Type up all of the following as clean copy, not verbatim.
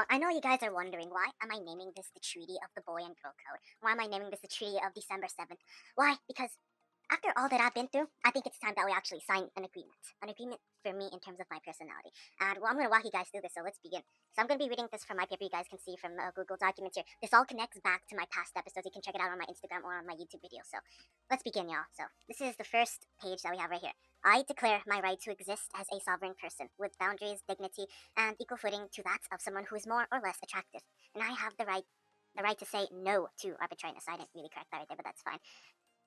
I know you guys are wondering, why am I naming this the Treaty of the Boy and Girl Code? Why am I naming this the Treaty of December 7th? Why? Because after all that I've been through, I think it's time that we actually sign an agreement. An agreement for me in terms of my personality. And well, I'm going to walk you guys through this, so let's begin. So I'm going to be reading this from my paper. You guys can see from Google Documents here. This all connects back to my past episodes. You can check it out on my Instagram or on my YouTube video. So let's begin, y'all. So this is the first page that we have right here. I declare my right to exist as a sovereign person with boundaries, dignity, and equal footing to that of someone who is more or less attractive. And I have the right to say no to arbitrariness. I didn't really correct that right there, but that's fine.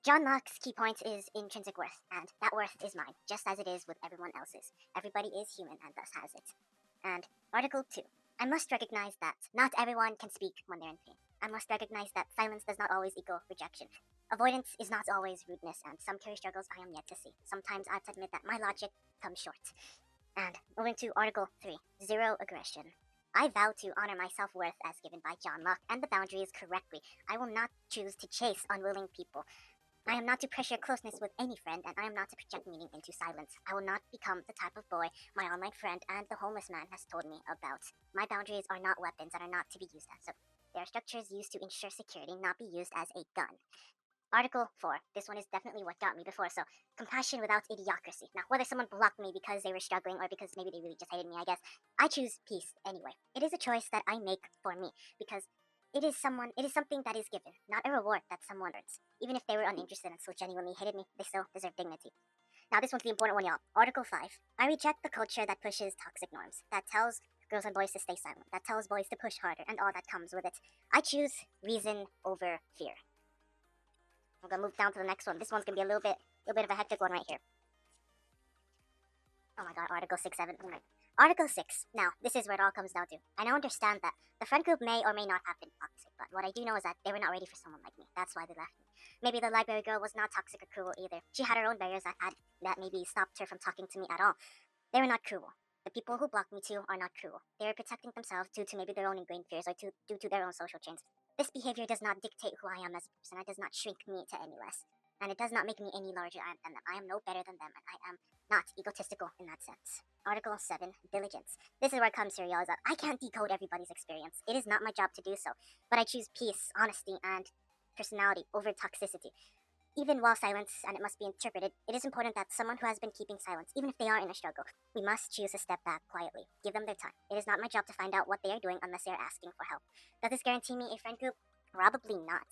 John Locke's key point is intrinsic worth, and that worth is mine, just as it is with everyone else's. Everybody is human and thus has it. And Article 2. I must recognize that not everyone can speak when they're in pain. I must recognize that silence does not always equal rejection. Avoidance is not always rudeness, and some carry struggles I am yet to see. Sometimes I have to admit that my logic comes short. And moving to Article 3. Zero aggression. I vow to honor my self-worth as given by John Locke and the boundaries correctly. I will not choose to chase unwilling people. I am not to pressure closeness with any friend, and I am not to project meaning into silence. I will not become the type of boy my online friend and the homeless man has told me about. My boundaries are not weapons and are not to be used as so. They are structures used to ensure security, not be used as a gun. Article 4. This one is definitely what got me before, so compassion without idiocracy. Now, whether someone blocked me because they were struggling or because maybe they really just hated me, I guess, I choose peace anyway. It is a choice that I make for me because it is something that is given, not a reward that someone earns. Even if they were uninterested and so genuinely hated me, they still deserve dignity. Now, this one's the important one, y'all. Article 5. I reject the culture that pushes toxic norms, that tells girls and boys to stay silent, that tells boys to push harder, and all that comes with it. I choose reason over fear. I'm gonna move down to the next one. This one's gonna be a little bit of a hectic one right here. Oh my god, Article 6, 7. Oh my. Article 6. Now, this is where it all comes down to. I now understand that the friend group may or may not have been toxic, but what I do know is that they were not ready for someone like me. That's why they left me. Maybe the library girl was not toxic or cruel either. She had her own barriers that maybe stopped her from talking to me at all. They were not cruel. The people who blocked me too are not cruel. They are protecting themselves due to maybe their own ingrained fears or due to their own social chains. This behavior does not dictate who I am as a person. It does not shrink me to any less. And it does not make me any larger than them. I am no better than them, and I am not egotistical in that sense. Article 7. Diligence. This is where it comes here, y'all. Is that I can't decode everybody's experience. It is not my job to do so. But I choose peace, honesty, and personality over toxicity. Even while silence, and it must be interpreted, it is important that someone who has been keeping silence, even if they are in a struggle, we must choose to step back quietly. Give them their time. It is not my job to find out what they are doing unless they are asking for help. Does this guarantee me a friend group? Probably not.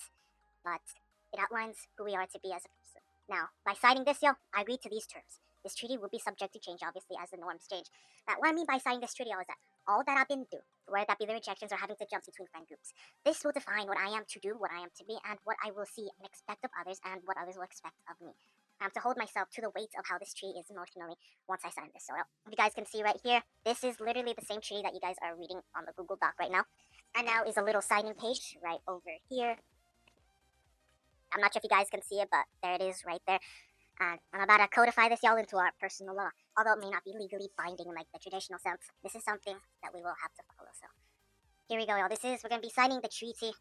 But it outlines who we are to be as a person. Now, by signing this, yo, I agree to these terms. This treaty will be subject to change, obviously, as the norms change. Now, what I mean by signing this treaty is that all that I've been through, whether that be the rejections or having to jump between friend groups, this will define what I am to do, what I am to be, and what I will see and expect of others, and what others will expect of me. I have to hold myself to the weight of how this treaty is emotionally once I sign this. So, if you guys can see right here, this is literally the same treaty that you guys are reading on the Google Doc right now. And now is a little signing page right over here. I'm not sure if you guys can see it, but there it is right there. And I'm about to codify this y'all into our personal law. Although it may not be legally binding in like the traditional sense, this is something that we will have to follow. So here we go, y'all. We're gonna be signing the Treaty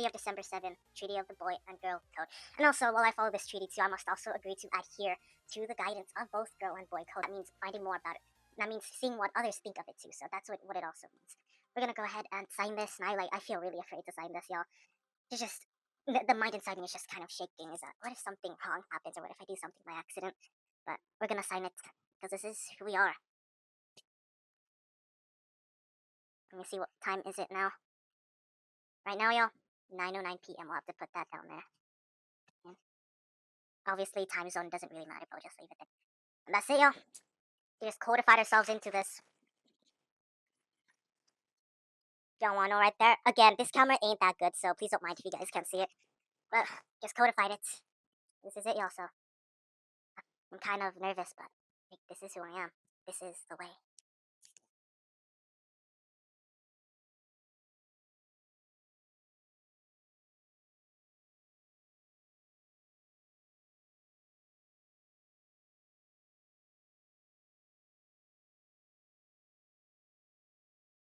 of December 7, Treaty of the Boy and Girl Code. And also, while I follow this treaty too, I must also agree to adhere to the guidance of both Girl and Boy Code. That means finding more about it. That means seeing what others think of it too. So that's what it also means. We're gonna go ahead and sign this, and I feel really afraid to sign this, y'all. It's just the mind inside me is just kind of shaking. Is that what if something wrong happens, or what if I do something by accident? But we're gonna sign it because this is who we are. Let me see, what time is it now? Right now, y'all, 9:09 p.m. We'll have to put that down there. And obviously, time zone doesn't really matter, but we'll just leave it there. And that's it, y'all. We just codified ourselves into this. Y'all wanna know right there? Again, this camera ain't that good, so please don't mind if you guys can't see it. But just codified it. This is it, y'all. So I'm kind of nervous, but like, this is who I am. This is the way.